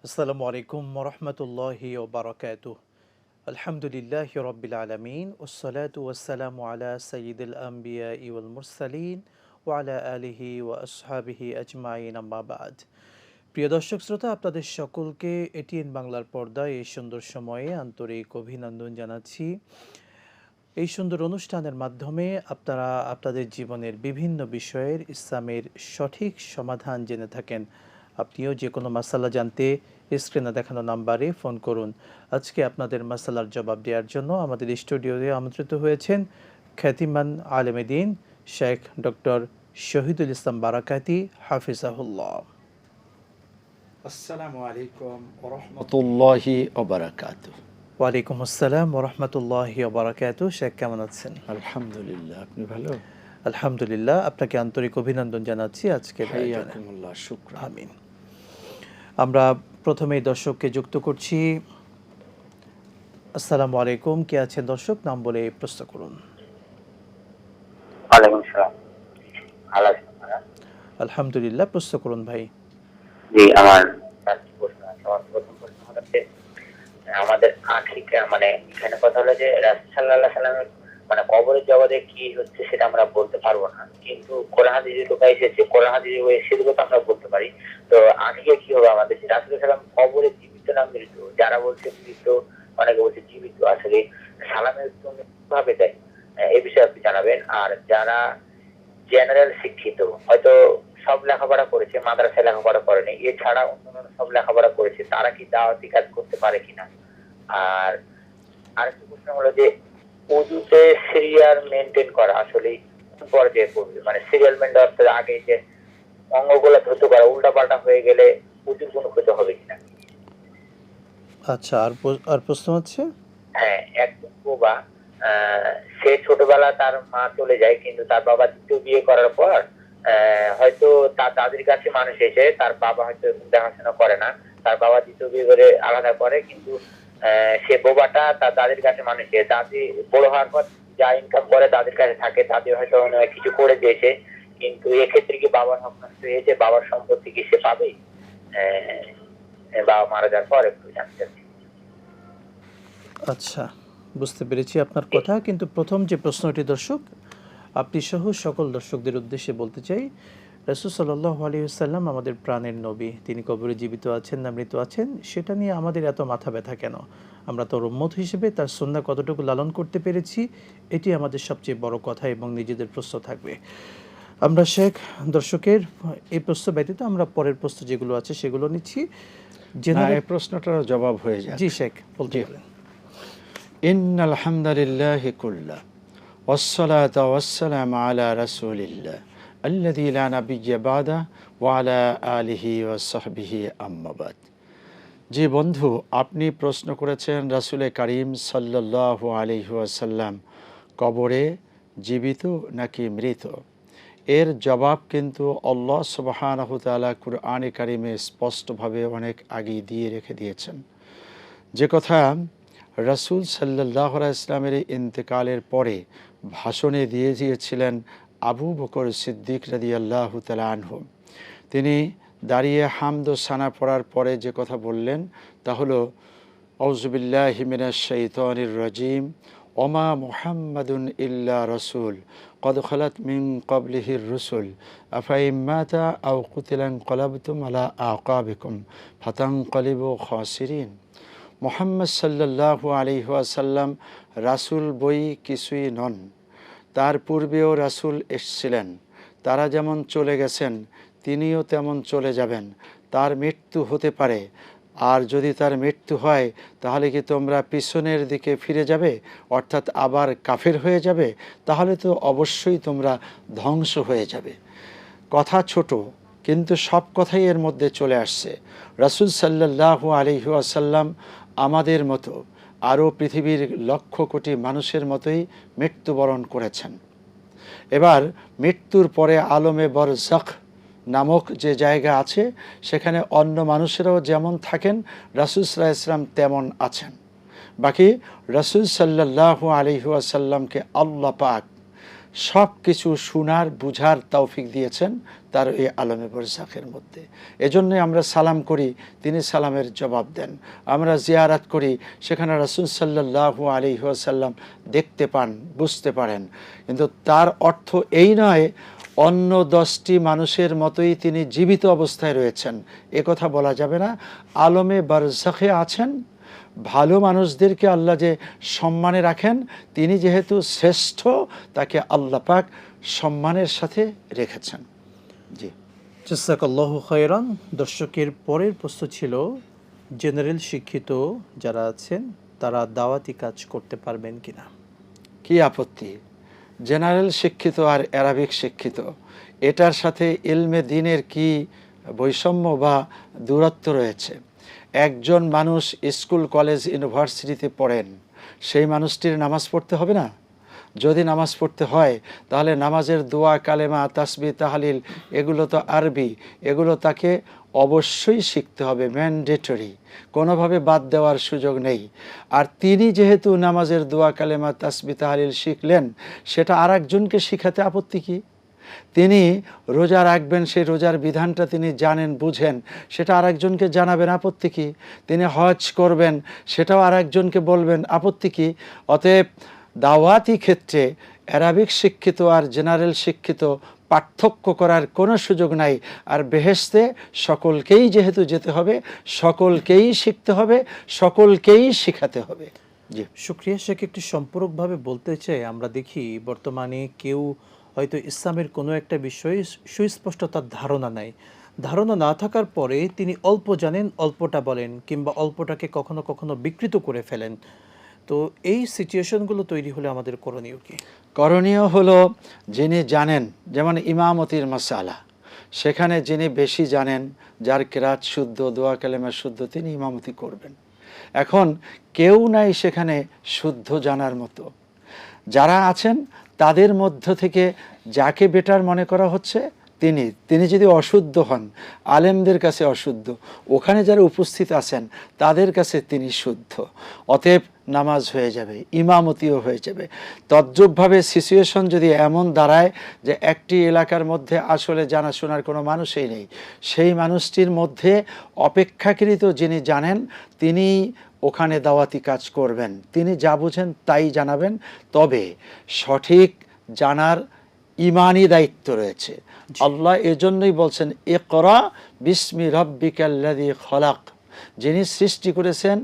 আসসালামু আলাইকুম ওরহমতুল্লাহি ওবারাকাতুহ। আলহামদুলিল্লাহি রাব্বিল আলামিন ওয়াসসালাতু ওয়াসসালামু আলা সাইয়্যিদিল আমবিয়াই ওয়াল মুরসালিন ওয়া আলা আলিহি ওয়া আসহাবিহি আজমাইন, আম্মা বাদ। প্রিয় দর্শক শ্রোতা, আপনাদের সকলকে এটিএন বাংলার পর্দায় এই সুন্দর সময়ে আন্তরিক অভিনন্দন জানাচ্ছি। এই সুন্দর অনুষ্ঠানের মাধ্যমে আপনারা আপনাদের জীবনের বিভিন্ন বিষয়ের ইসলামের সঠিক সমাধান জেনে থাকেন। আপনিও যে কোনো মাসালা জানতে স্ক্রিনে দেখানো নাম্বারে ফোন করুন। আজকে আপনাদের মাসালার জবাব দেওয়ার জন্য আমাদের স্টুডিওতে আমন্ত্রিত হয়েছেন খ্যাতিমান আলেমে দ্বীন শেখ ডক্টর শহীদুল ইসলাম বারাকাতি হাফিজাহুল্লাহ। আসসালামু আলাইকুম ওয়া রাহমাতুল্লাহি ওয়া বারাকাতুহু। ওয়ালাইকুম আসসালাম ওয়া রাহমাতুল্লাহি ওয়া বারাকাতুহু। শেখ কেমন আছেন? আলহামদুলিল্লাহ, আপনি ভালো? আলহামদুলিল্লাহ, আপনাকে আন্তরিক অভিনন্দন জানাচ্ছি আজকের আয়োজনে। হাইয়াকুমুল্লাহ, শুকরান। আমিন। আমরা প্রথমেই দর্শককে যুক্ত করছি। আসসালামু আলাইকুম, কে আছেন দর্শক? নাম বলে প্রশ্ন করুন। ওয়ালাইকুম সালাম। ভালো আছেন আপনারা? আলহামদুলিল্লাহ, প্রশ্ন করুন ভাই। জি, আমার চারটি প্রশ্ন আছে। আমার প্রথম প্রশ্ন হচ্ছে, আমাদের আখিকা মানে এখানে কথা হলো যে রাসূল সাল্লাল্লাহু আলাইহি সাল্লামের মানে কবরের জগতে কি হচ্ছে সেটা আমরা বলতে পারবো না, কিন্তু কোরআন হাদিসে তো এসেছে, কোরআন হাদিসে সেগুলো তো আমরা বলতে পারি। তো আখিকা কি হবে আমাদের? রাসূল সাল্লাল্লাহু আলাইহি সাল্লাম কবরে জীবিত না মৃত? যারা বলছে মৃত, অনেকে বলছে জীবিত। আসলে সালামের উত্তর কিভাবে দেয় এই বিষয়ে আপনি জানাবেন। আর যারা জেনারেল শিক্ষিত, হয়তো সব লেখাপড়া করেছে, মাদ্রাসায় লেখাপড়া করেনি, এছাড়া অন্যান্য সব লেখাপড়া করেছে, তারা কি দাওয়াতি কাজ করতে পারে কিনা? আর আরেকটা প্রশ্ন হলো যে উজুতে সিরিয়াল মেনটেন করা আসলে কোন পর্যায়ে পড়বে? মানে সিরিয়াল মেনটেন আগে যে অঙ্গগুলো ধুতে করা উল্টাপাল্টা হয়ে গেলে উজুর কোনো ক্ষতি হবে কিনা? আচ্ছা, আর প্রশ্ন হচ্ছে, হ্যাঁ, একজন বোবা, সে ছোটবেলা তার মা চলে যায়, কিন্তু তার বাবা দ্বিতীয় বিয়ে করার পর হয়তো তার দাদির কাছে মানুষ এসে, তার বাবা হয়তো দেখাশোনা করে না, তার বাবা দ্বিতীয় বিয়ে করে আলাদা করে, কিন্তু সে বোবাটা তার দাদির কাছে মানুষ এসে, দাদি বড় হওয়ার পর যা ইনকাম করে দাদির কাছে থাকে, দাদি হয়তো অনেক কিছু করে দিয়েছে, কিন্তু এক্ষেত্রে কি বাবার হক নষ্ট হয়েছে? বাবার সম্পত্তি কি সে পাবে বাবা মারা যাওয়ার পর? একটু জানতে চাচ্ছি। আচ্ছা, বুঝতে পেরেছি আপনার কথা, কিন্তু প্রথম যে প্রশ্নটি দর্শক, আপনি সহ সকল দর্শকদের উদ্দেশ্যে বলতে চাই, রাসূল সাল্লাল্লাহু আলাইহি ওয়াসাল্লাম আমাদের প্রাণের নবী। তিনি কবরে জীবিত আছেন না মৃত আছেন সেটা নিয়ে আমাদের এত মাথা ব্যথা কেন? আমরা তার উম্মত হিসেবে তার সুন্নাহ কতটুকু লালন করতে পেরেছি, এটি আমাদের সবচেয়ে বড় কথা এবং নিজেদের প্রশ্ন থাকবে। আমরা শেখ দর্শকের এই প্রশ্ন ব্যতীত আমরা পরের প্রশ্ন যেগুলো আছে সেগুলো নিচ্ছি। না, এই প্রশ্নটার জবাব হয়ে যাক। জি শেখ, বলতে জি। পারেন। ইন্নাল হামদালিল্লাহি কুল্লা ওয়াসসালাতু ওয়াসসালামু আলা রাসূলিল্লাহ আল্লাযী লা নাবিয়্যা বাদা ওয়া আলা আলিহি ওয়া সাহবিহি আম্মা বাদ। জি বন্ধু, আপনি প্রশ্ন করেছেন রাসূলে কারীম সাল্লাল্লাহু আলাইহি ওয়াসাল্লাম কবরে জীবিত নাকি মৃত। এর জবাব কিন্তু আল্লাহ সুবহানাহু ওয়া তাআলা কুরআনে কারিমে স্পষ্টভাবে অনেক আগেই দিয়ে রেখে দিয়েছেন। যে কথা রাসূল সাল্লাল্লাহু আলাইহি ওয়াসাল্লামের ইন্তেকালের পরে ভাষণে দিয়ে দিয়েছিলেন আবু বকর সিদ্দিক রাদিয়াল্লাহু তাআলা আনহু। তিনি দাঁড়িয়ে হামদ ও সানা পড়ার পরে যে কথা বললেন তা হলো, আউযু বিল্লাহি মিনাশ শাইতানির রাজিম, ওমা মুহাম্মাদুন ইল্লা রাসূল কদ খালাত মিন ক্বাবলিহির রুসুল আফাইম মাতা আও কুতিলা ইনকালাবতুম আলা আকাবিকুম ফাতানকালিবু খাসিরিন। মুহাম্মদ সাল্লাল্লাহু আলাইহি ওয়াসাল্লাম রাসূল বই কিছুই নন। তার পূর্বেও রাসূল এসেছিলেন, তারা যেমন চলে গেছেন তিনিও তেমন চলে যাবেন। তার মৃত্যু হতে পারে, আর যদি তার মৃত্যু হয় তাহলে কি তোমরা পিছনের দিকে ফিরে যাবে, অর্থাৎ আবার কাফের হয়ে যাবে? তাহলে তো অবশ্যই তোমরা ধ্বংস হয়ে যাবে। কথা ছোট, কিন্তু সব কথাই এর মধ্যে চলে আসছে। রাসূল সাল্লাল্লাহু আলাইহি ওয়াসাল্লাম আমাদের মতো আরও পৃথিবীর লক্ষ কোটি মানুষের মতোই মৃত্যুবরণ করেছেন। এবার মৃত্যুর পরে আলমে বরজাখ নামক যে জায়গা আছে, সেখানে অন্য মানুষেরাও যেমন থাকেন রাসূল সাল্লাল্লাহু আলাইহি ওয়াসাল্লাম তেমন আছেন। বাকি রাসূল সাল্লাল্লাহু আলাইহি ওয়াসাল্লামকে আল্লাহ পাক সব কিছু শোনার বুঝার তৌফিক দিয়েছেন তার এই আলমে বরজাখের মধ্যে। এজন্যই আমরা সালাম করি, তিনি সালামের জবাব দেন। আমরা জিয়ারাত করি, সেখানে রাসূল সাল্লাল্লাহু আলাইহি ওয়াসাল্লাম দেখতে পান, বুঝতে পারেন। কিন্তু তার অর্থ এই নয় অন্য 10টি মানুষের মতোই তিনি জীবিত অবস্থায় রয়েছেন, এ কথা বলা যাবে না। আলমে বারজাখে আছেন। ভালো মানুষদেরকে আল্লাহ যে সম্মানে রাখেন, তিনি যেহেতু শ্রেষ্ঠ, তাকে আল্লাহ পাক সম্মানের সাথে রেখেছেন। জি, জাযাকাল্লাহু খায়রান। দর্শকের পরের প্রশ্ন ছিল, জেনারেল শিক্ষিত যারা আছেন তারা দাওয়াতি কাজ করতে পারবেন কিনা? কি আপত্তি? জেনারেল শিক্ষিত আর অ্যারাবিক শিক্ষিত, এটার সাথে ইলমে দ্বীনের কি বৈষম্য বা দূরত্ব রয়েছে? একজন মানুষ স্কুল, কলেজ, ইউনিভার্সিটিতে পড়েন, সেই মানুষটির নামাজ পড়তে হবে না? যদি নামাজ পড়তে হয়, তাহলে নামাজের দোয়া, কালেমা, তাসবিহ, তাহলিল, এগুলো তো আরবি, এগুলো তাকে অবশ্যই শিখতে হবে, ম্যান্ডেটরি, কোনোভাবে বাদ দেওয়ার সুযোগ নেই। আর তিনি যেহেতু নামাজের দোয়া, কালেমা, তাসবিহ, তাহলিল শিখলেন, সেটা আর একজনকে শিখাতে আপত্তি কি? তিনি রোজা রাখবেন, সেই রোজার বিধানটা তিনি জানেন, বুঝেন, সেটা আর একজনকে জানাবেন, আপত্তি কি? তিনি হজ করবেন, সেটাও আর একজনকে বলবেন, আপত্তি কি? অতএব দাওয়াতি ক্ষেত্রে অ্যারাবিক শিক্ষিত আর জেনারেল শিক্ষিত পার্থক্য করার কোনো সুযোগ নাই। আর বেহেশতে সকলকেই যেহেতু যেতে হবে, সকলকেই শিখতে হবে, সকলকেই শিখাতে হবে। জি, শুকরিয়া শেখ, একটু সম্পূরকভাবে বলতে চাই, আমরা দেখি বর্তমানে কেউ হয়তো ইসলামের কোনো একটা বিষয়ে সুস্পষ্ট তার ধারণা নাই, ধারণা না থাকার পরে তিনি অল্প জানেন, অল্পটা বলেন, কিংবা অল্পটাকে কখনো কখনো বিকৃত করে ফেলেন। তো এই সিচুয়েশনগুলো তৈরি হলে আমাদের করণীয় কি? করণীয় হলো, যিনি জানেন, যেমন ইমামতির মাসালা, সেখানে যিনি বেশি জানেন, যার কেরাত শুদ্ধ, দোয়া কালেমা শুদ্ধ, তিনি ইমামতি করবেন। এখন কেউ নাই সেখানে শুদ্ধ জানার মতো। যারা আছেন তাদের মধ্য থেকে যাকে বেটার মনে করা হচ্ছে, তিনি যদি অশুদ্ধ হন, আলেমদের কাছে অশুদ্ধ, ওখানে যারা উপস্থিত আছেন তাদের কাছে তিনি শুদ্ধ, অতএব নামাজ হয়ে যাবে, ইমামতিও হয়ে যাবে। তদ্রূপভাবে সিচুয়েশন যদি এমন দাঁড়ায় যে একটি এলাকার মধ্যে আসলে জানাশোনার কোনো মানুষই নেই, সেই মানুষটির মধ্যে অপেক্ষাকৃত যিনি জানেন, তিনি ওখানে দাওয়াতি কাজ করবেন, তিনি যা বুঝেন তাই জানাবেন। তবে সঠিক জানার ইমানি দায়িত্ব রয়েছে। আল্লাহ এজন্যই বলছেন, ইকরা বিসমি রাব্বিকাল্লাযী খলাক, যিনি সৃষ্টি করেছেন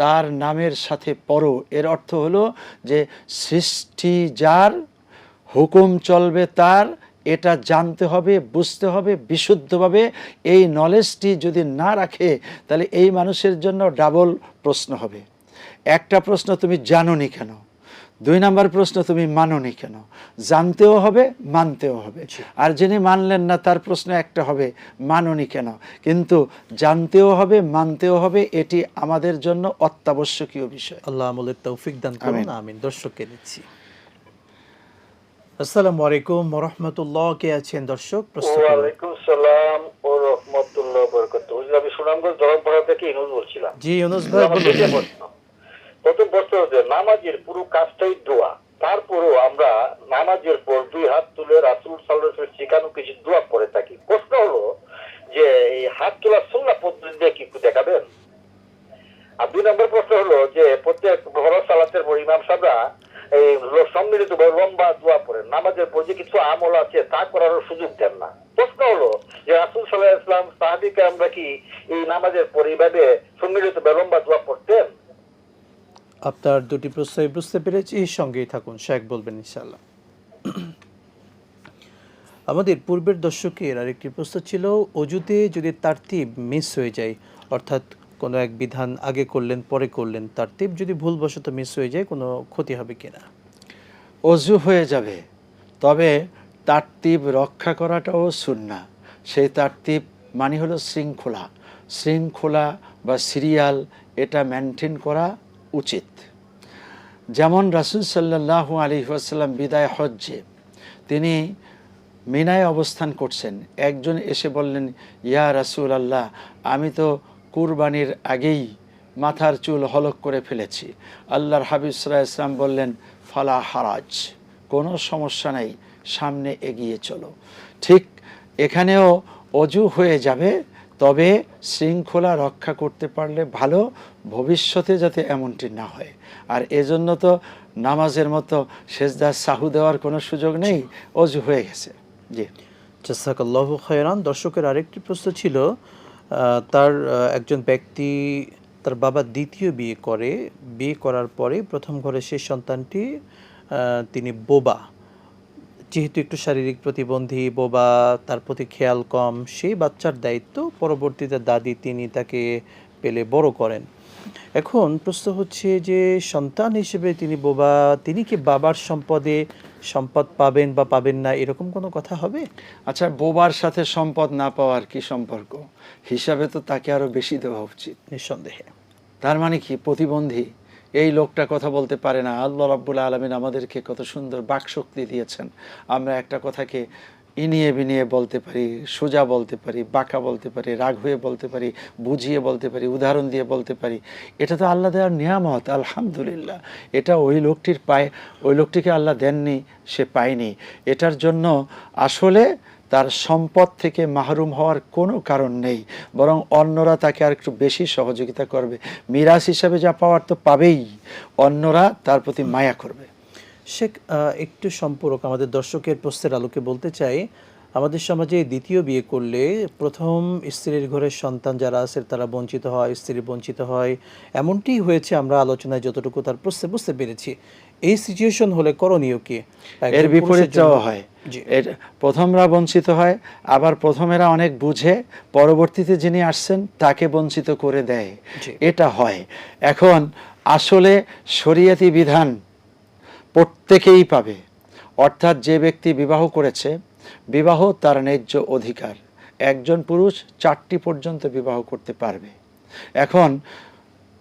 তার নামের সাথে পড়ো। এর অর্থ হলো যে সৃষ্টি যার, হুকুম চলবে তার, এটা জানতে হবে, বুঝতে হবে বিশুদ্ধভাবে। এই নলেজটি যদি না রাখে, তাহলে এই মানুষের জন্য ডাবল প্রশ্ন হবে। একটা প্রশ্ন, তুমি জানোনি কেন? 2 নম্বর প্রশ্ন, তুমি মানোনি কেন? জানতেও হবে, মানতেও হবে। আর যিনি মানলেন না, তার প্রশ্ন একটা হবে, মানোনি কেন? কিন্তু জানতেও হবে, মানতেও হবে, এটি আমাদের জন্য অত্যাবশ্যকীয় বিষয়। আল্লাহ আমলের তৌফিক দান করুন, আমিন। দর্শককে নিচ্ছি। আসসালামু আলাইকুম ওয়া রাহমাতুল্লাহ। কে আছেন দর্শক? প্রশ্ন করুন। ওয়ালাইকুম সালাম ও রাহমাতুল্লাহ ওয়া বারাকাতুহু। আমি সুনামগঞ্জ জলপাড়া থেকে ইনুস বলছিলাম। জি ইউনুস ভাই বলুন। প্রথম প্রশ্ন হচ্ছে, নামাজের পুরো কাজটাই দোয়া, তারপরেও আমরা নামাজের পর 2 হাত তুলে রাসূল সাল্লাল্লাহু আলাইহি ওয়াসাল্লাম শেখানো কিছু দোয়া পড়ে থাকি। প্রশ্ন হলো যে এই হাত তোলা সুন্নাহ পদ্ধতি দিয়ে কি একটু দেখাবেন? আর 2 নম্বর প্রশ্ন হলো যে প্রত্যেক ফরজ সালাতের পর ইমাম সাহেবরা এই সম্মিলিত লম্বা দোয়া পড়েন, নামাজের পর যে কিছু আমল আছে তা করারও সুযোগ দেন না। প্রশ্ন হলো যে রাসূল সাল্লাল্লাহু আলাইহি ওয়াসাল্লাম সাহাবীকে আমরা কি এই নামাজের পর এইভাবে সম্মিলিত লম্বা দোয়া পড়তেন? আপনার দুটি প্রশ্নই বুঝতে পেরেছি, সঙ্গেই থাকুন, শেখ বলবেন ইনশাআল্লাহ। আমাদের পূর্বের দর্শকের আরেকটি প্রশ্ন ছিল, অজুতে যদি তারতিব মিস হয়ে যায়, অর্থাৎ কোনো এক বিধান আগে করলেন পরে করলেন, তারতিব যদি ভুলবশত মিস হয়ে যায়, কোনো ক্ষতি হবে কিনা? অজু হয়ে যাবে, তবে তারতিব রক্ষা করাটাও সুন্নাহ। সেই তারতিব মানে হলো শৃঙ্খলা বা সিরিয়াল, এটা মেনটেন করা উচিত। যেমন রাসূল সাল্লাল্লাহু আলাইহি ওয়াসাল্লাম বিদায় হজ্জে তিনি মিনায় অবস্থান করছেন, একজন এসে বললেন, ইয়া রাসূলুল্লাহ, আমি তো কুরবানির আগেই মাথার চুল হলক করে ফেলেছি। আল্লাহর হাবিব সাল্লাল্লাহু আলাইহি ওয়াসাল্লাম বললেন, ফালা হারাজ, কোনো সমস্যা নাই, সামনে এগিয়ে চলো। ঠিক এখানেও অজু হয়ে যাবে, তবে শৃঙ্খলা রক্ষা করতে পারলে ভালো, ভবিষ্যতে যাতে এমনটি না হয়। আর এজন্য তো নামাজের মতো সেজদার সাহু দেওয়ার কোনো সুযোগ নেই, অজু হয়ে গেছে। জি, জাযাকাল্লাহু খায়রান। দর্শকের আরেকটি প্রশ্ন ছিল, তার একজন ব্যক্তি, তার বাবা দ্বিতীয় বিয়ে করে, বিয়ে করার পরে প্রথম ঘরে সেই সন্তানটি তিনি বোবা, যেহেতু একটু শারীরিক প্রতিবন্ধী, বোবা, তার প্রতি খেয়াল কম, সেই বাচ্চার দায়িত্ব পরবর্তীতে দাদি তিনি তাকে পেলে বড় করেন। এখন প্রশ্ন হচ্ছে যে সন্তান হিসেবে তিনি বোবা, তিনি কি বাবার সম্পদে সম্পদ পাবেন বা পাবেন না, এরকম কোনো কথা হবে? আচ্ছা, বোবার সাথে সম্পদ না পাওয়ার কি সম্পর্ক? হিসাবে তো তাকে আরো বেশি দেওয়া উচিত। নিঃসন্দেহে। তার মানে কি প্রতিবন্ধী এই লোকটা কথা বলতে পারে না? আল্লাহ রাব্বুল আলামিন আমাদেরকে কত সুন্দর বাকশক্তি দিয়েছেন, আমরা একটা কথাকে ইনিয়ে বিনিয়ে বলতে পারি, সোজা বলতে পারি, বাঁকা বলতে পারি, রাগ হয়ে বলতে পারি, বুঝিয়ে বলতে পারি, উদাহরণ দিয়ে বলতে পারি। এটা তো আল্লাহ দেওয়ার নিয়ামত, আলহামদুলিল্লাহ। এটা ওই লোকটির পায়, ওই লোকটিকে আল্লাহ দেননি, সে পায়নি। এটার জন্য আসলে তার সম্পদ থেকে মাহরুম হওয়ার কোনো কারণ নেই, বরং অন্যরা তাকে আর একটু বেশি সহযোগিতা করবে। মিরাস হিসাবে যা পাওয়ার তো পাবেই, অন্যরা তার প্রতি মায়া করবে। শেখ, একটু সম্পূরক আমাদের দর্শকের প্রশ্নের আলোকে বলতে চাই, আমাদের সমাজে দ্বিতীয় বিয়ে করলে প্রথম স্ত্রীর ঘরের সন্তান যারা আছে তারা বঞ্চিত হয়, স্ত্রী বঞ্চিত হয়, এমনটি হয়েছে আমরা আলোচনায় যতটুকু তার প্রশ্নে বুঝতে পেরেছি। এই সিচুয়েশন হলে করণীয় কি? এর বিপরীতটাও হয়। জি। এর প্রথমরা বঞ্চিত হয়, আবার প্রথমেরা অনেক বুঝে পরবর্তীতে যিনি আসছেন তাকে বঞ্চিত করে দেয়, জি। এটা হয়। এখন আসলে শরীয়তি বিধান প্রত্যেকেই পাবে, অর্থাৎ যে ব্যক্তি বিবাহ করেছে, বিবাহ তার ন্যায্য অধিকার। একজন পুরুষ 4টি পর্যন্ত বিবাহ করতে পারবে। এখন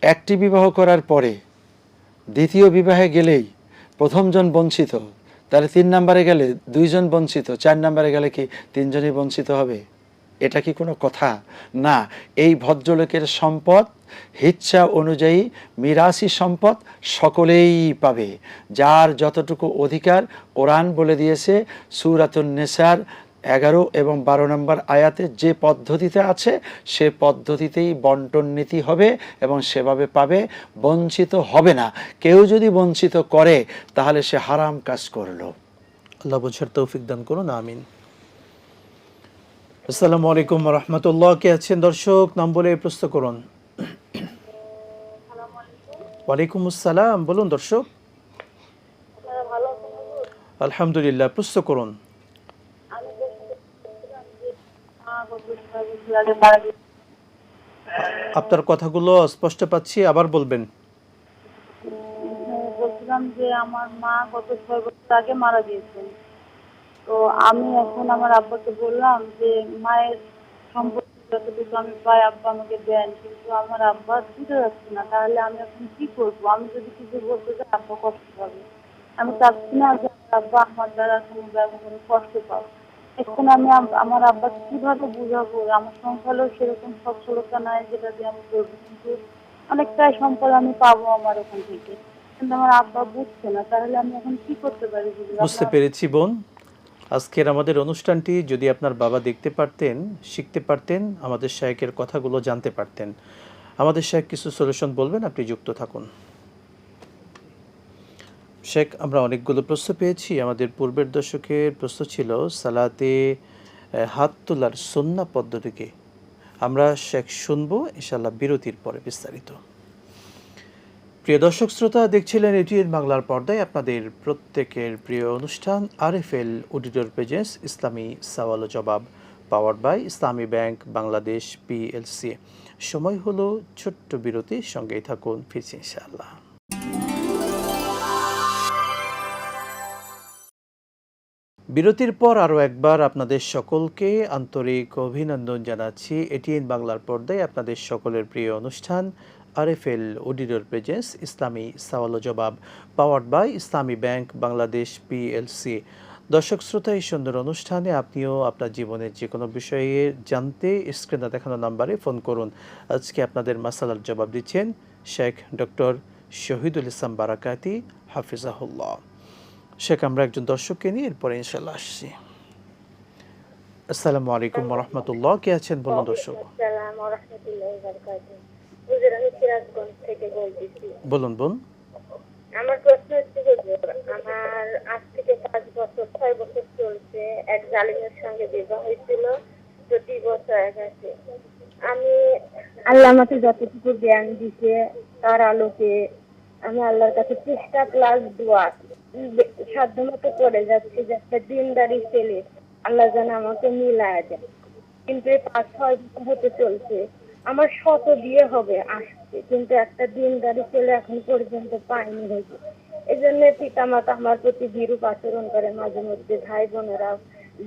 একটি বিবাহ করার পরে দ্বিতীয় বিবাহে গেলেই প্রথমজন বঞ্চিত, তাহলে 3 নম্বরে গেলে 2 জন বঞ্চিত, 4 নম্বরে গেলে কি 3 জনই বঞ্চিত হবে? এটা কি কোনো কথা? না। এই ভদ্রলোকের সম্পদ হিচ্ছা অনুযায়ী মিরাসি সম্পদ সকলেই পাবে, যার যতটুকু অধিকার। কোরআন বলে দিয়েছে সূরাতুন নিসার 11 এবং 12 নম্বর আয়াতে যে পদ্ধতিতে আছে সে পদ্ধতিতেই বন্টন নীতি হবে এবং সেভাবে পাবে, বঞ্চিত হবে না। কেউ যদি বঞ্চিত করে তাহলে সে হারাম কাজ করলো। আল্লাহ বোঝার তৌফিক দান করুন, আমিন। আসসালামু আলাইকুম ওয়া রাহমাতুল্লাহ। কে আছেন দর্শক? নাম বলে প্রশ্ন করুন। ওয়ালাইকুম আসসালাম, বলুন দর্শক। আলহামদুলিল্লাহ, প্রশ্ন করুন। আপনার কথাগুলো স্পষ্ট পাচ্ছি, আবার বলবেন। বলছিলাম যে আমার মা গত 6 বছর আগে মারা গিয়েছেন। তো আমি এখন আমার আব্বাকে বললাম যে মায়ের সম্পত্তি যতটুকু আমি পাই আব্বা আমাকে দেন, কিন্তু আমার আব্বা দিতে যাচ্ছে না। তাহলে আমি এখন কি করবো? আমি যদি কিছু বলতে চাই আব্বা কষ্ট পাবে। আমি চাচ্ছি না যে আমার আব্বা আমার দ্বারা কোনো ব্যবহারে কষ্ট পাবে। এখন আমি আমার আব্বাকে কিভাবে বুঝাবো? আমার সংসারেও সেরকম সচ্ছলতা নাই যেটা দিয়ে আমি করবো, কিন্তু অনেকটাই সম্পদ আমি পাবো আমার ওখান থেকে, কিন্তু আমার আব্বা বুঝছে না। তাহলে আমি এখন কি করতে পারি? বুঝতে পেরেছি বোন। আজকের আমাদের অনুষ্ঠানটি যদি আপনার বাবা দেখতে পারতেন, শিখতে পারতেন, আমাদের শায়েখের কথাগুলো জানতে পারতেন। আমাদের শায়েখ কিছু সলিউশন বলবেন, আপনি যুক্ত থাকুন। শেখ, আমরা অনেকগুলো প্রশ্ন পেয়েছি। আমাদের পূর্বের দশকের প্রশ্ন ছিল সালাতে হাত তোলার সুন্নাহ পদ্ধতিকে। আমরা শেখ শুনবো ইনশাআল্লাহ বিরতির পরে বিস্তারিত। প্রিয় দর্শক শ্রোতা, দেখছিলেন এটিএন বাংলার পর্দায় আপনাদের প্রত্যেকের প্রিয় অনুষ্ঠান আরএফএল অডিটর পেজেস ইসলামী সওয়াল ও জবাব, powered by Islami bank Bangladesh PLC. সময় হলো ছোট্ট বিরতি, সঙ্গেই থাকুন, ফিরছি ইনশাআল্লাহ। বিরতির পর আরও একবার আপনাদের সকলকে আন্তরিক অভিনন্দন জানাচ্ছি। এটিএন বাংলার পর্দায় আপনাদের সকলের প্রিয় অনুষ্ঠান আরএফএল অডিটর প্রেজেন্স ইসলামী সওয়াল ও জবাব, powered by Islami bank Bangladesh PLC. দর্শক শ্রোতা, এই সুন্দর অনুষ্ঠানে আপনিও আপনার জীবনের যে কোনো বিষয়ে জানতে স্ক্রিনে দেখানো নাম্বারে ফোন করুন। আজকে আপনাদের মাসালার জবাব দিচ্ছেন শেখ ডক্টর শহীদুল ইসলাম বারাকাতি, হাফিজাহুল্লাহ। শেখ, আমরা একজন দর্শককে নিয়ে এরপরে ইনশাল্লাহ আসছি। আসসালামু আলাইকুম রহমতুল্লাহ, কে আছেন বলুন দর্শক। আসসালামু আলাইকুম রাহমাতুল্লাহি ওয়া বারাকাতুহু। হুজুর, আমি সিরাজগঞ্জ থেকে বলতেছি। বলুন বোন। আমার প্রশ্ন হচ্ছে হুজুর, আমার আজ থেকে 5 বছর 6 বছর চলছে এক জালিমের সঙ্গে বিবাহ হয়েছিল, তো ডিভোর্স হয়ে গেছে। আমি আল্লাহ আমাকে যতটুকু জ্ঞান দিছে তার আলোকে আমি আল্লাহর কাছে চেষ্টা প্লাস দোয়া সাধ্যমতো করে যাচ্ছি যে একটা দিনদারি ছেলে আল্লাহ যেন আমাকে মিলায় দেয়। কিন্তু এই 5-6 বছর হতে চলছে, আমার শত বিয়ে হবে আসছে, কিন্তু একটা দিনদারি ছেলে এখন পর্যন্ত পাইনি হয়েছে। এই জন্য পিতা মাতা আমার প্রতি বিরূপ আচরণ করে, মাঝে মধ্যে ভাই বোনেরা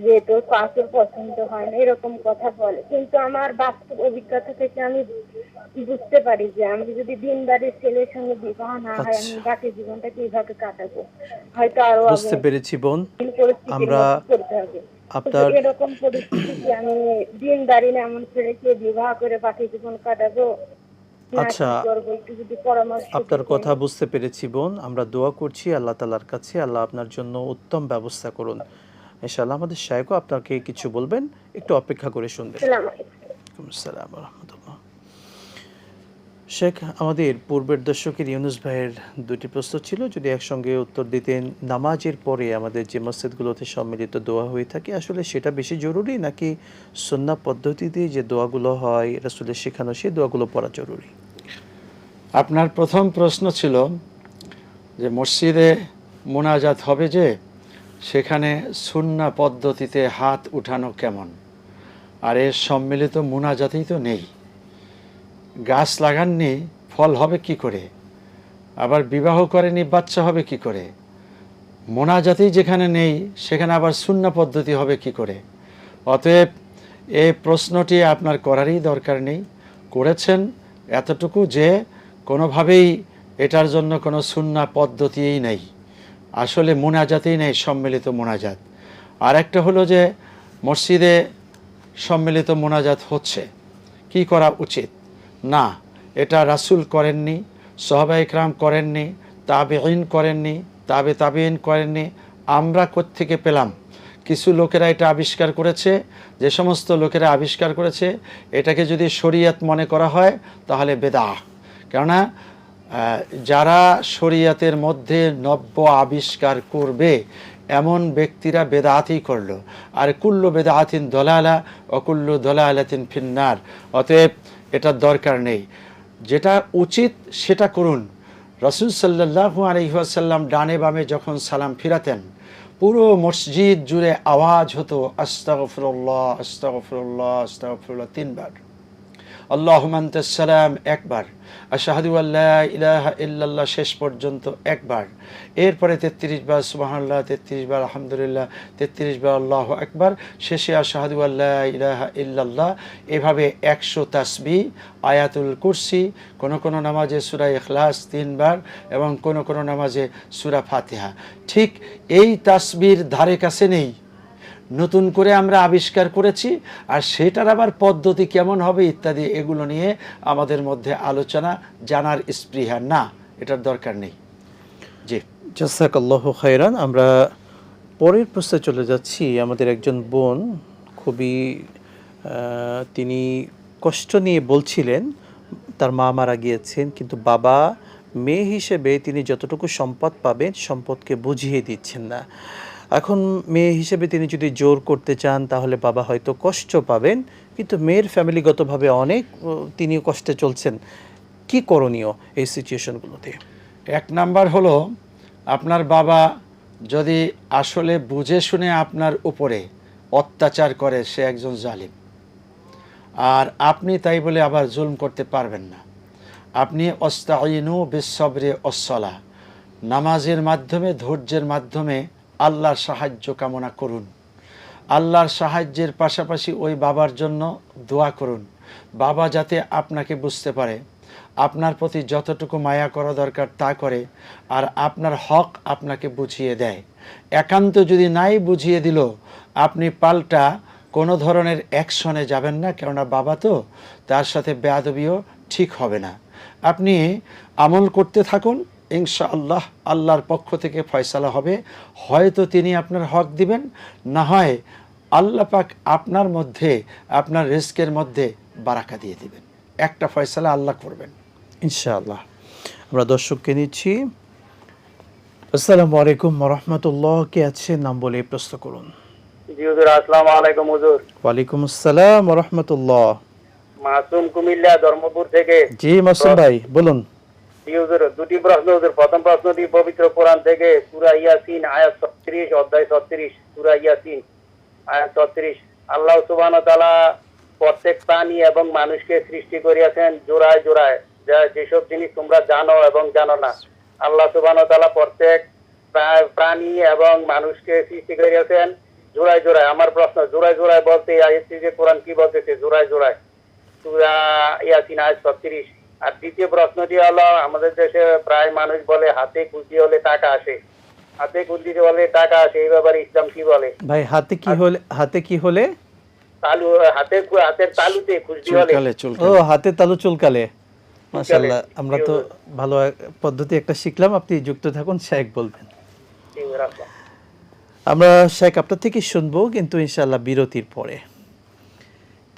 যে তোর কাউকে পছন্দ হয় না এরকম কথা বলে। কিন্তু আমার বাস্তব অভিজ্ঞতা থেকে আমি বুঝতে পারি যে আমি যদি দিনদারি ছেলের সঙ্গে বিবাহ না হয় আমি বাকি জীবনটা কিভাবে কাটাবো, হয়তো আরো বুঝতে পেরেছি বোন। পরিস্থিতির আমরা মধ্যে পড়তে হবে। আপনার এরকম পরিস্থিতিতে আমি দিনদারি না এমন ছেলেকে বিবাহ করে বাকি জীবন কাটাবো, আচ্ছা, একটু যদি পরামর্শ আপনার দিতেন। কথা বুঝতে পেরেছি বোন। আমরা দোয়া করছি আল্লাহ তাআলার কাছে, আল্লাহ আপনার জন্য উত্তম ব্যবস্থা করুন ইনশাআল্লাহ। আমাদের শায়খও আপনাকে কিছু বলবেন, একটু অপেক্ষা করে শুনবেন। আসসালামু আলাইকুম। ওয়ালাইকুম আসসালাম ওয়া রাহমাতুল্লাহ। শেখ, আমাদের পূর্বের দর্শকের ইউনুস ভাইয়ের দুটি প্রশ্ন ছিল, যদি একসঙ্গে উত্তর দিতেন। নামাজের পরে আমাদের যে মসজিদগুলোতে সম্মিলিত দোয়া হয়ে থাকে, আসলে সেটা বেশি জরুরি নাকি সুন্নাহ পদ্ধতিতে যে দোয়াগুলো হয় রাসূলের শেখানো সেই দোয়াগুলো পড়া জরুরি? আপনার প্রথম প্রশ্ন ছিল যে মসজিদে মোনাজাত হবে, যে সেখানে সুন্নাহ পদ্ধতিতে হাত উঠানো কেমন, আর এর সম্মিলিত মোনাজাতেই তো নেই। গাছ লাগাননি, ফল হবে কি করে? আবার বিবাহ করেনি, বাচ্চা হবে কি করে? মোনাজাতেই যেখানে নেই সেখানে আবার সুন্নাহ পদ্ধতি হবে কি করে? অতএব এই প্রশ্নটি আপনার করারই দরকার নেই। করেছেন এতটুকু যে কোনোভাবেই এটার জন্য কোনো সুন্নাহ পদ্ধতিই নেই, আসলে মোনাজাতেই নেই, সম্মিলিত মোনাজাত। আর একটা হলো যে মসজিদে সম্মিলিত মোনাজাত হচ্ছে, কি করা উচিত? না, এটা রাসূল করেননি, সাহাবা ইকরাম করেননি, তাবেঈন করেননি, তাবেঈন করেননি। আমরা কোত্থেকে পেলাম? কিছু লোকেরা এটা আবিষ্কার করেছে। যে সমস্ত লোকেরা আবিষ্কার করেছে এটাকে যদি শরীয়ত মনে করা হয় তাহলে বেদাহ। কেননা যারা শরীয়তের মধ্যে নব্য আবিষ্কার করবে এমন ব্যক্তিরা বেদাতই করলো। আর কুল্লু বেদাতিন দলালা ও কুল্লু দলালাতিন ফিন্নার। অতএব এটার দরকার নেই। যেটা উচিত সেটা করুন। রাসূল সাল্লাল্লাহু আলাইহি ওয়াসাল্লাম ডানে বামে যখন সালাম ফিরাতেন, পুরো মসজিদ জুড়ে আওয়াজ হতো আস্তাগফিরুল্লাহ আস্তাগফিরুল্লাহ আস্তাগফিরুল্লাহ 3 বার, আল্লাহুম্মা আনতাস সালাম একবার, আশহাদু আল্লা ইলাহা ইল্লাল্লাহ শেষ পর্যন্ত একবার, এরপরে 33 বার সুবহানাল্লাহ, 33 বার আলহামদুলিল্লাহ, 33 বার আল্লাহু আকবার, শেষে আশহাদু আল্লা ইলাহা ইল্লাল্লাহ। এভাবে 100 তাসবিহ, আয়াতুল কুরসি, কোন নামাজে সূরা ইখলাস 3 বার এবং কোন নামাজে সূরা ফাতিহা। ঠিক এই তাসবিহর ধারে কাছে নেই, নতুন করে আমরা আবিষ্কার করেছি। আর সেটার আবার পদ্ধতি কেমন হবে ইত্যাদি এগুলো নিয়ে আমাদের মধ্যে আলোচনা, জানার স্পৃহা না, এটার দরকার নেই। জি, জাযাকাল্লাহু খায়রান। আমরা পরের প্রশ্নে চলে যাচ্ছি। আমাদের একজন বোন খুবই তিনি কষ্ট নিয়ে বলছিলেন তার মা মারা গিয়েছেন, কিন্তু বাবা মেয়ে হিসেবে তিনি যতটুকু সম্পদ পাবেন সম্পদকে বুঝিয়ে দিচ্ছেন না। এখন মেয়ে হিসেবে তিনি যদি জোর করতে চান তাহলে বাবা হয়তো কষ্ট পাবেন, কিন্তু মেয়ের ফ্যামিলিগতভাবে অনেক তিনি কষ্টে চলছেন। কি করণীয় এই সিচুয়েশনগুলোতে? 1 নাম্বার হলো, আপনার বাবা যদি আসলে বুঝে শুনে আপনার উপরে অত্যাচার করে সে একজন জালিম, আর আপনি তাই বলে আবার জুলম করতে পারবেন না। আপনি অস্তাইনু বিসসবরি ওয়াসসালাহ, নামাজের মাধ্যমে ধৈর্যের মাধ্যমে আল্লাহর সাহায্য কামনা করুন। আল্লাহর সাহায্যের পাশাপাশি ওই বাবার জন্য দোয়া করুন, বাবা যাতে আপনাকে বুঝতে পারে, আপনার প্রতি যতটুকু মায়া করা দরকার তা করে, আর আপনার হক আপনাকে বুঝিয়ে দেয়। একান্ত যদি নাই বুঝিয়ে দিল, আপনি পাল্টা কোনো ধরনের অ্যাকশনে যাবেন না, কেননা বাবা তো, তার সাথে বেয়াদবিও ঠিক হবে না। আপনি আমল করতে থাকুন, ইনশাআল্লাহ আল্লাহর পক্ষ থেকে ফয়সালা হবে। হয়তো তিনি আপনার হক দিবেন, না হয় আল্লাহ পাক আপনার মধ্যে, আপনার রিজকের মধ্যে বারাকা দিয়ে দিবেন। একটা ফয়সালা আল্লাহ করবেন ইনশাআল্লাহ। আমরা দর্শককে নিচ্ছি। আসসালামু আলাইকুম ওয়া রাহমাতুল্লাহ। কে আছেন নাম বলে প্রশ্ন করুন। জি হুজুর, আসসালামু আলাইকুম হুজুর। ওয়ালাইকুম আসসালাম ওয়া রাহমাতুল্লাহ। মাসুম কুমিল্লা ধর্মপুর থেকে। জি মাসুম ভাই বলুন। জি হুজুর, দুটি প্রশ্ন হুজুর। প্রথম প্রশ্নটি পবিত্র কোরআন থেকে সূরা ইয়াসিন আয়াত 36, অধ্যায় 36, সূরা ইয়াসিন আয়াত 36। আল্লাহ সুবহানাহু ওয়া তাআলা প্রত্যেক প্রাণী এবং মানুষকে সৃষ্টি করিয়াছেন জোড়ায় জোড়ায়, যেসব জিনিস তোমরা জানো এবং জানো না। আল্লাহ সুবহানাহু ওয়া তাআলা প্রত্যেক প্রাণী এবং মানুষকে সৃষ্টি করিয়াছেন জোড়ায় জোড়ায়। আমার প্রশ্ন, জোড়ায় জোড়ায় বলতে আয়াতটি যে কোরআন কি বলতেছে জোড়ায় জোড়ায়? সূরা ইয়াসিন আয়াত 36। আর দ্বিতীয় প্রশ্নটি হলো, আমাদের দেশে প্রায় মানুষ বলে হাতে খুশি হলে টাকা আসে, হাতে খুশি হলে টাকা আসে, এই ব্যাপারে ইসলাম কি বলে? ভাই হাতে কি হলে তালু, হাতের তালুতে খুশি হলে। ও হাতে তালু চুলকালে। মাশাআল্লাহ, আমরা তো ভালো পদ্ধতি একটা শিখলাম। আপনি যুক্ত থাকুন, শেখ বলবেন। আমরা শেখ আপনার থেকে শুনবো, কিন্তু ইনশাআল্লাহ বিরতির পরে।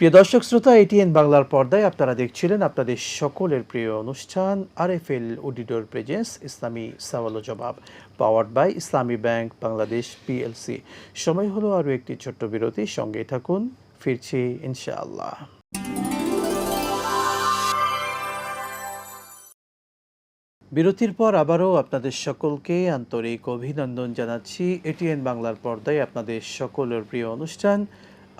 প্রিয় দর্শক শ্রোতা, এটিএন বাংলার পর্দায় আপনারা দেখছিলেন আপনাদের সকলের প্রিয় অনুষ্ঠান আরএফএল অডিটর প্রেজেন্স ইসলামী সওয়াল ও জবাব, powered by Islami bank Bangladesh PLC. সময় হলো আরও একটি ছোট্ট বিরতি, সঙ্গে থাকুন, ফিরছি ইনশাআল্লাহ। বিরতির পর আবারও আপনাদের সকলকে আন্তরিক অভিনন্দন জানাচ্ছি। এটিএন বাংলার পর্দায় আপনাদের সকলের প্রিয় অনুষ্ঠান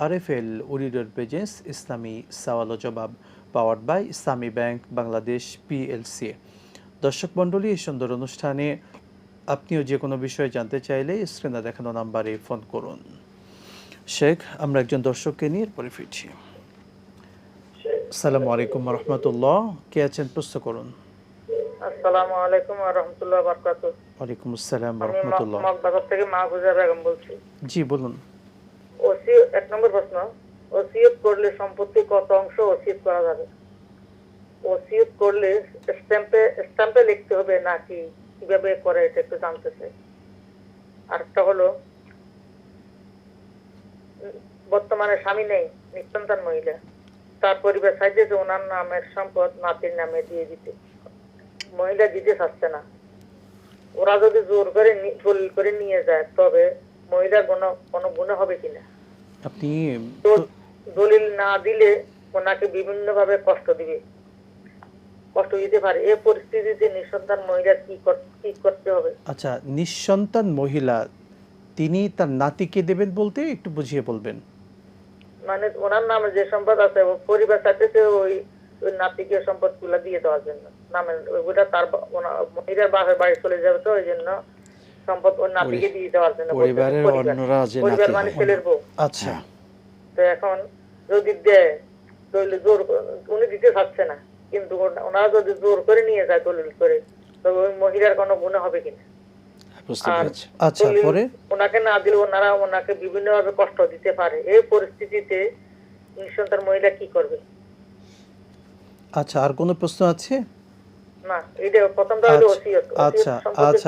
আরএফএল অডিটর প্রেজেন্স ইসলামী সওয়াল ও জবাব, powered by Islami bank Bangladesh PLC. দর্শক মণ্ডলী, এই সুন্দর অনুষ্ঠানে আপনিও যে কোনো বিষয়ে জানতে চাইলে স্ক্রিনে দেখানো নাম্বারে ফোন করুন। শেখ, আমরা একজন দর্শককে নিয়ে এরপরে ফিরছি। আসসালামু আলাইকুম ওয়া রাহমাতুল্লাহ। কে আছেন প্রশ্ন করুন। আসসালামু আলাইকুম ওয়া রাহমাতুল্লাহি ওয়া বারাকাতুহু। ওয়ালাইকুম আসসালাম ওয়া রাহমাতুল্লাহ। আমি মগবাজার থেকে মাহফুজা বেগম বলছি। জি বলুন। এক নম্বর প্রশ্ন, ওসিয়ত করলে সম্পত্তি কত অংশ ওসিয়ত করা যাবে? ওসিয়ত করলে স্ট্যাম্পে লিখতে হবে নাকি কিভাবে করে, এটা একটু জানতে চাই। আরেকটা হলো, বর্তমানে স্বামী নেই, নিঃসন্তান মহিলা, তার পরিবার চাইছে যে ওনার নামের সম্পদ নাতির নামে দিয়ে দিতে, মহিলা দিতে চাচ্ছে না। ওরা যদি জোর করে দলিল করে নিয়ে যায়, তবে মহিলার কোনো গুনাহ হবে কিনা? আপনি দলিল না দিলে ওনাকে বিভিন্ন ভাবে কষ্ট দিতে পারে। এই পরিস্থিতিতে নিঃসন্তান মহিলা কি করতে হবে? আচ্ছা, নিঃসন্তান মহিলা তিনি তার নাতিকে দেবেন বলতে একটু বুঝিয়ে বলবেন। মানে ওনার নামে যে সম্পদ আছে, পরিবার চাইতেছে ওই নাতিকে সম্পদ গুলা দিয়ে দেওয়ার জন্য, নামে ওইটা তার মহিলার বাপের বাড়ি চলে যাবে, তো ওই জন্য সম্পদ ওর নাতিকে দিয়ে দেওয়ার জন্য পরিবারের অন্যরা যে পরিবার মানে ছেলের বউ। আচ্ছা, তো এখন যদি দেয়, দলিল জোর উনি দিতে চাচ্ছে না, কিন্তু ওনারা যদি জোর করে নিয়ে যায় দলিল করে, তবে ওই মহিলার কোনো গুনাহ হবে কিনা? আচ্ছা, পরে ওনাকে না দিলে ওনাকে বিভিন্ন ভাবে কষ্ট দিতে পারে। এই পরিস্থিতিতে নিঃসন্তান মহিলা কি করবে? আচ্ছা, আর কোনো প্রশ্ন আছে? না, এইটা প্রথমটা হলো ওসিয়ত। আচ্ছা,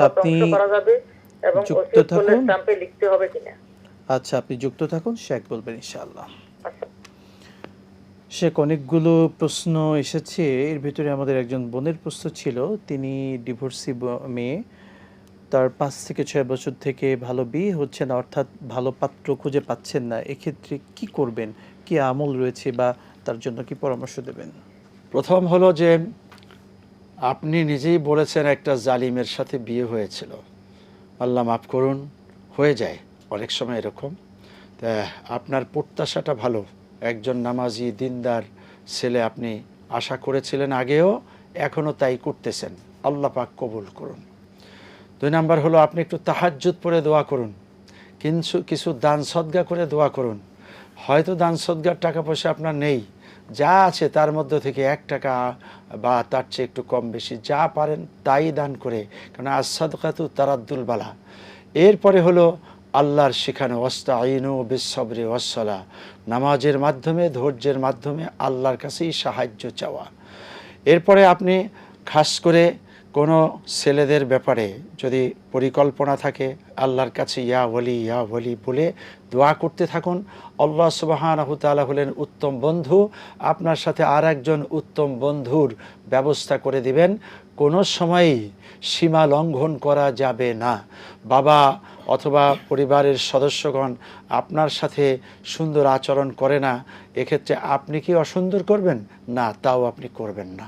আপনি করা যাবে এবং যুক্ত ওসিয়ত করলে থাকুন। স্ট্যাম্পে লিখতে হবে কিনা? আচ্ছা, আপনি যুক্ত থাকুন, শেখ বলবেন ইনশাআল্লাহ। শেখ, অনেকগুলো প্রশ্ন এসেছে, এর ভিতরে আমাদের একজন বোনের প্রশ্ন ছিল। তিনি ডিভোর্সি মেয়ে, তার 5 থেকে 6 বছর থেকে ভালো বিয়ে হচ্ছে না, অর্থাৎ ভালো পাত্র খুঁজে পাচ্ছেন না। এক্ষেত্রে কি করবেন, কি আমল রয়েছে বা তার জন্য কি পরামর্শ দেবেন? প্রথম হলো যে আপনি নিজেই বলেছেন একটা জালিমের সাথে বিয়ে হয়েছিল। আল্লাহ মাফ করুন, হয়ে যায় অনেক সময় এরকম। তা আপনার প্রত্যাশাটা ভালো, একজন নামাজি দিনদার ছেলে আপনি আশা করেছিলেন আগেও, এখনও তাই করতেছেন। আল্লাহ পাক কবুল করুন। 2 নাম্বার হলো, আপনি একটু তাহাজ্জুদ পড়ে দোয়া করুন, কিছু দান সদকা করে দোয়া করুন। হয়তো দান সদকার টাকা পয়সা আপনার নেই, যা আছে তার মধ্যে থেকে 1 টাকা বা তার চেয়ে একটু কম বেশি যা পারেন তাই দান করে, কারণ আস-সাদকাতু তারাদ্দুল বালা। এরপরে হলো আল্লাহর শেখানো ওয়াস্তাঈনু বিস-সাবরি ওয়াস-সালাহ, নামাজের মাধ্যমে ধৈর্যের মাধ্যমে আল্লাহর কাছেই সাহায্য চাওয়া। এরপরে আপনি খাস করে কোনো ছেলেদের ব্যাপারে যদি পরিকল্পনা থাকে আল্লাহর কাছে ইয়া ওলি বলে দোয়া করতে থাকুন। আল্লাহ সুবহানাহু তাআলা হলেন উত্তম বন্ধু, আপনার সাথে আর একজন উত্তম বন্ধুর ব্যবস্থা করে দিবেন। কোনো সময়ই সীমা লঙ্ঘন করা যাবে না। বাবা অথবা পরিবারের সদস্যগণ আপনার সাথে সুন্দর আচরণ করে না, এক্ষেত্রে আপনি কি অসুন্দর করবেন? না, তাও আপনি করবেন না।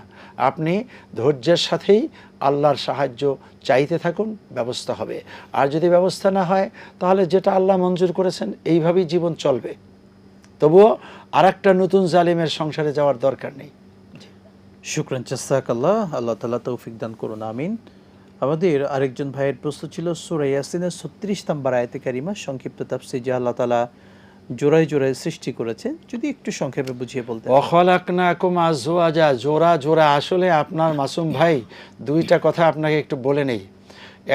আপনি ধৈর্যের সাথেই আল্লাহর সাহায্য চাইতে থাকুন, ব্যবস্থা হবে। আর যদি ব্যবস্থা না হয় তাহলে যেটা আল্লাহ মঞ্জুর করেছেন এইভাবেই জীবন চলবে। তবুও আর একটা নতুন জালিমের সংসারে যাওয়ার দরকার নেই। শুকরান জাযাকাল্লাহ, আল্লাহ তাআলা তৌফিক দান করুন, আমিন। আমাদের আরেকজন ভাইয়ের প্রশ্ন ছিল সূরা ইয়াসিনের 36 নম্বর আয়াতে কারিমা সংক্ষিপ্ত তাফসীর, যে আল্লাহ তাআলা জোড়ায় জোড়ায় সৃষ্টি করেছেন, যদি একটু সংক্ষেপে বুঝিয়ে বলতেন। ওয়াখালাকনাকুম আজওয়াজা, জোড়া জোড়া। আসলে আপনার মাসুম ভাই দুইটা কথা আপনাকে একটু বলে নেই।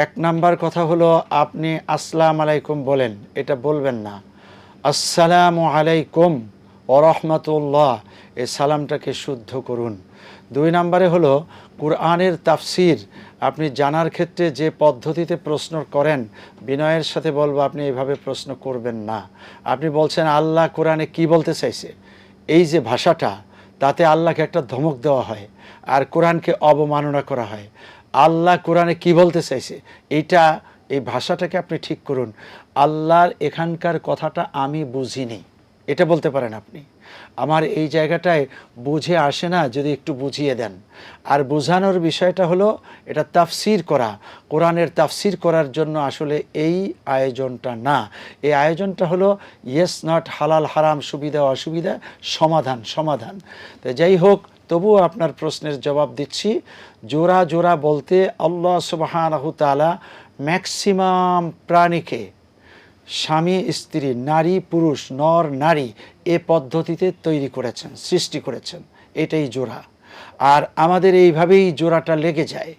এক নাম্বার কথা হলো আপনি আসসালামু আলাইকুম বলেন, এটা বলবেন না। আসসালামু আলাইকুম ওয়া রাহমাতুল্লাহ, এই সালামটাকে শুদ্ধ করুন। দুই নম্বরে হলো কুরআনের তাফসির আপনি জানার ক্ষেত্রে যে পদ্ধতিতে প্রশ্ন করেন, বিনয়ের সাথে বলবো আপনি এইভাবে প্রশ্ন করবেন না। আপনি বলছেন আল্লাহ কোরআনে কি বলতে চাইছে, এই যে ভাষাটা, তাতে আল্লাহকে একটা ধমক দেওয়া হয় আর কোরআনকে অবমাননা করা হয়। আল্লাহ কোরআনে কি বলতে চাইছে, এই ভাষাটাকে আপনি ঠিক করুন। আল্লাহর এখানকার কথাটা আমি বুঝিনি, এটা বলতে পারেন আপনি। আমার এই জায়গাটায় বুঝে আসে না, যদি একটু বুঝিয়ে দেন। আর বোঝানোর বিষয়টা হলো এটা তাফসির করা, কোরআনের তাফসির করার জন্য আসলে এই আয়োজনটা না। এই আয়োজনটা হলো ইয়েস নট, হালাল হারাম, সুবিধা অসুবিধা, সমাধান। তো যাই হোক, তবুও আপনার প্রশ্নের জবাব দিচ্ছি। জোড়া জোড়া বলতে আল্লাহ সুবহানাহু তাআলা ম্যাক্সিমাম প্রাণীকে স্বামী স্ত্রী, নারী পুরুষ, নর নারী এ পদ্ধতিতে তৈরি করেছেন, সৃষ্টি করেছেন, এটাই জোড়া। আর আমাদের এইভাবেই জোড়াটা লেগে যায়।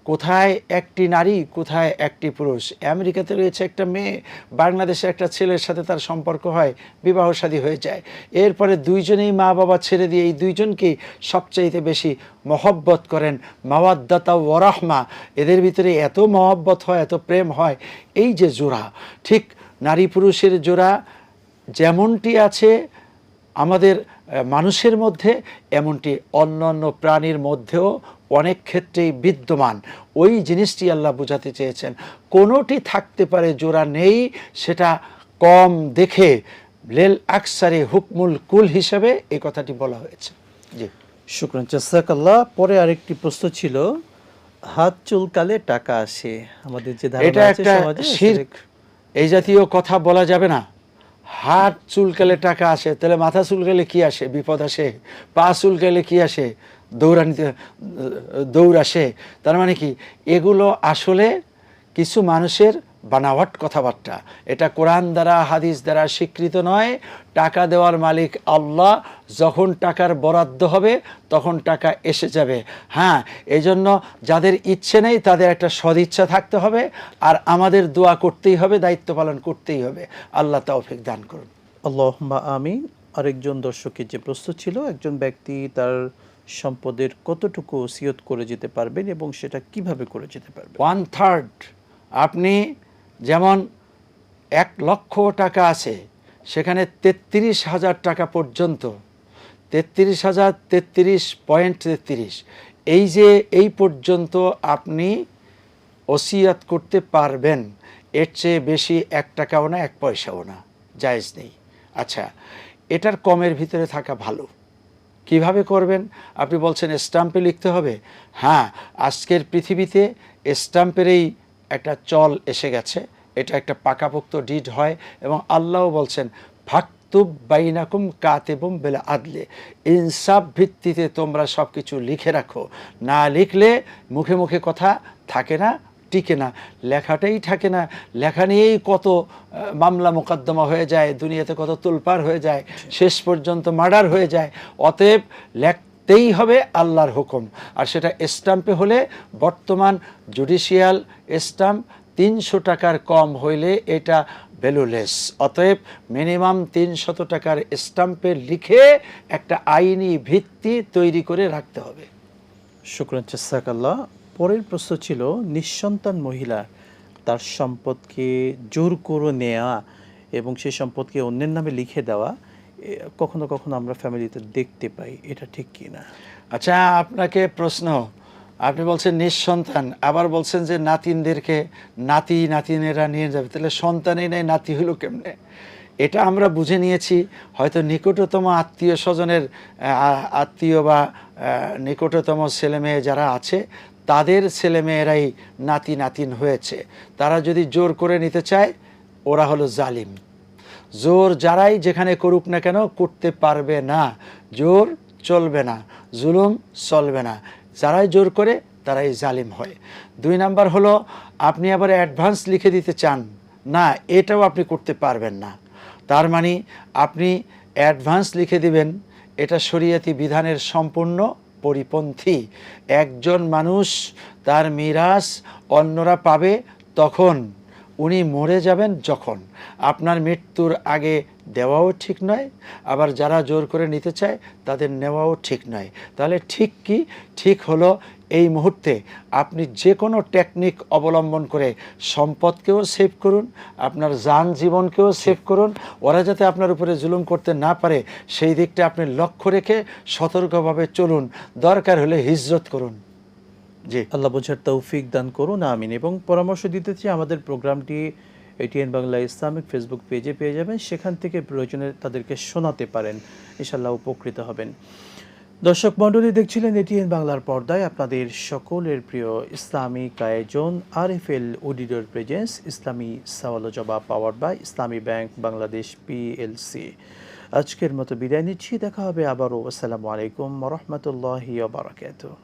কোথায় একটি নারী, কোথায় একটি পুরুষ। আমেরিকাতে রয়েছে একটা মেয়ে, বাংলাদেশে একটা ছেলের সাথে তার সম্পর্ক হয়, বিবাহ শাদী হয়ে যায়। এরপরে দুইজনেই মা বাবা ছেড়ে দিয়ে এই দুইজনকেই সবচাইতে বেশি মহব্বত করেন, মাওয়াদ্দাতা ওয়া রাহমা। এদের ভিতরে এত মহব্বত হয়, এত প্রেম হয়। এই যে জোড়া, ঠিক নারী পুরুষের জোড়া যেমনটি আছে আমাদের মানুষের মধ্যে, এমনটি অন্যান্য প্রাণীর মধ্যেও অনেক ক্ষেত্রেই বিদ্যমান। ওই জিনিসটি আল্লাহ বোঝাতে চেয়েছেন। কোনোটি থাকতে পারে জোড়া নেই, সেটা কম দেখে লেল আকসারে হুকমুল কুল হিসাবে এই কথাটি বলা হয়েছে। জি, শুকরান জাযাকাল্লাহ। পরে আরেকটি প্রশ্ন ছিল, হাত চুলকালে টাকা আসে, আমাদের যে ধারণা এটা আছে একটা সমাজে, শিরক। এই জাতীয় কথা বলা যাবে না। হাত চুলকালে টাকা আসে, তাহলে মাথা চুলকালে কি আসে? বিপদ আসে। পা চুলকালে কি আসে? দৌড় আসে। তার মানে কি, এগুলো আসলে কিছু মানুষের বানাওয়াট কথাবার্তা। এটা কোরআন দ্বারা, হাদিস দ্বারা স্বীকৃত নয়। টাকা দেওয়ার মালিক আল্লাহ, যখন টাকার বরাদ্দ হবে তখন টাকা এসে যাবে। হ্যাঁ, এই জন্য যাদের ইচ্ছে নেই তাদের একটা সদিচ্ছা থাকতে হবে, আর আমাদের দোয়া করতেই হবে, দায়িত্ব পালন করতেই হবে। আল্লাহ তৌফিক দান করুন। আল্লাহুম্মা আমিন। আরেকজন দর্শকের যে প্রশ্ন ছিল, একজন ব্যক্তি তার সম্পদের কতটুকু ওসিয়ত করে যেতে পারবেন এবং সেটা কিভাবে করে যেতে পারবেন? 1/3। আপনি যেমন 1 লক্ষ টাকা আছে, সেখানে 33,000 টাকা পর্যন্ত, 33,000, 33.33, এই যে এই পর্যন্ত আপনি ওসিয়াত করতে পারবেন। এর চেয়ে বেশি 1 টাকাও না, 1 পয়সাও না, জায়েজ নেই। আচ্ছা, এটার কমের ভিতরে থাকা ভালো। কিভাবে করবেন? আপনি বলছেন স্ট্যাম্পে লিখতে হবে। হ্যাঁ, আজকের পৃথিবীতে স্ট্যাম্পেরই একটা চল এসে গেছে। এটা একটা পাকাপোক্ত ডিড হয়, এবং আল্লাহও বলছেন ফাকতুব বাইনাকুম কাতিবুম বিল আদলে, ইনসাফ ভিত্তিতে তোমরা সব কিছু লিখে রাখো। না লিখলে মুখে মুখে কথা থাকে না, টিকে না, লেখাটাই থাকে না। লেখা নিয়েই কত মামলা মোকদ্দমা হয়ে যায়, দুনিয়াতে কত তুলপার হয়ে যায়, শেষ পর্যন্ত মার্ডার হয়ে যায়। অতএব লেখতেই হবে আল্লাহর হুকুম। আর সেটা স্ট্যাম্পে হলে, বর্তমান জুডিশিয়াল স্ট্যাম্প 300 টাকার কম হইলে এটা ভ্যালুলেস। অতএব মিনিমাম 300 টাকার স্ট্যাম্পে লিখে একটা আইনি ভিত্তি তৈরি করে রাখতে হবে। শুকরান জাযাকাল্লাহ। পরের প্রশ্ন ছিল নিঃসন্তান মহিলা তার সম্পদকে জোর করে নেওয়া এবং সেই সম্পদকে অন্যের নামে লিখে দেওয়া কখনো কখনো আমরা ফ্যামিলিতে দেখতে পাই, এটা ঠিক কি না? আচ্ছা, আপনাকে প্রশ্ন, আপনি বলছেন নিঃসন্তান, আবার বলছেন যে নাতিনদেরকে নাতিনেরা নিয়ে যাবে, তাহলে সন্তানই নেই, নাতি হলো কেমনে? এটা আমরা বুঝে নিয়েছি হয়তো নিকটতম আত্মীয় স্বজনের আত্মীয় বা নিকটতম ছেলেমেয়ে যারা আছে তাদের ছেলেমেয়েরাই নাতিন হয়েছে। তারা যদি জোর করে নিতে চায় ওরা হলো জালিম। জোর যারাই যেখানে করুক না কেন করতে পারবে না, জোর চলবে না, জুলুম চলবে না, যারাই জোর করে তারাই জালিম হয়। 2 নাম্বার হলো আপনি আবার অ্যাডভান্স লিখে দিতে চান না, এটাও আপনি করতে পারবেন না। তার মানে আপনি অ্যাডভান্স লিখে দিবেন, এটা শরীয়তি বিধানের সম্পূর্ণ পরিপন্থী। একজন মানুষ তার মিরাস অন্যরা পাবে তখন, উনি মরে যাবেন যখন। আপনার মৃত্যুর আগে দেওয়াও ঠিক নয়, আবার যারা জোর করে নিতে চায় তাদের নেওয়াও ঠিক নয়। তাহলে ঠিক কি? ঠিক হলো এই মুহূর্তে আপনি যে কোনো টেকনিক অবলম্বন করে সম্পদকেও সেভ করুন, আপনার যান জীবনকেও সেভ করুন। ওরা যাতে আপনার উপরে জুলুম করতে না পারে সেই দিকটা আপনি লক্ষ্য রেখে সতর্কভাবে চলুন, দরকার হলে হিজরত করুন। জি, আল্লাহ বোঝার তৌফিক দান করুন, আমিন। এবং পরামর্শ দিতে চাই, আমাদের প্রোগ্রামটি এটিএন বাংলা ইসলামিক ফেসবুক পেজে পেয়ে যাবেন, সেখান থেকে প্রয়োজনে তাদেরকে শোনাতে পারেন, ইনশাল্লাহ উপকৃত হবেন। দর্শক মণ্ডলী, দেখছিলেন এটিএন বাংলার পর্দায় আপনাদের সকলের প্রিয় ইসলামিক আয়োজন RFL অডিটর প্রেজেন্স ইসলামী সওয়াল ও জবাব, powered by Islami bank Bangladesh PLC। আজকের মতো বিদায় নিচ্ছি, দেখা হবে আবারও। আসসালামু আলাইকুম ওয়া রাহমাতুল্লাহি ওয়া বারাকাতুহু।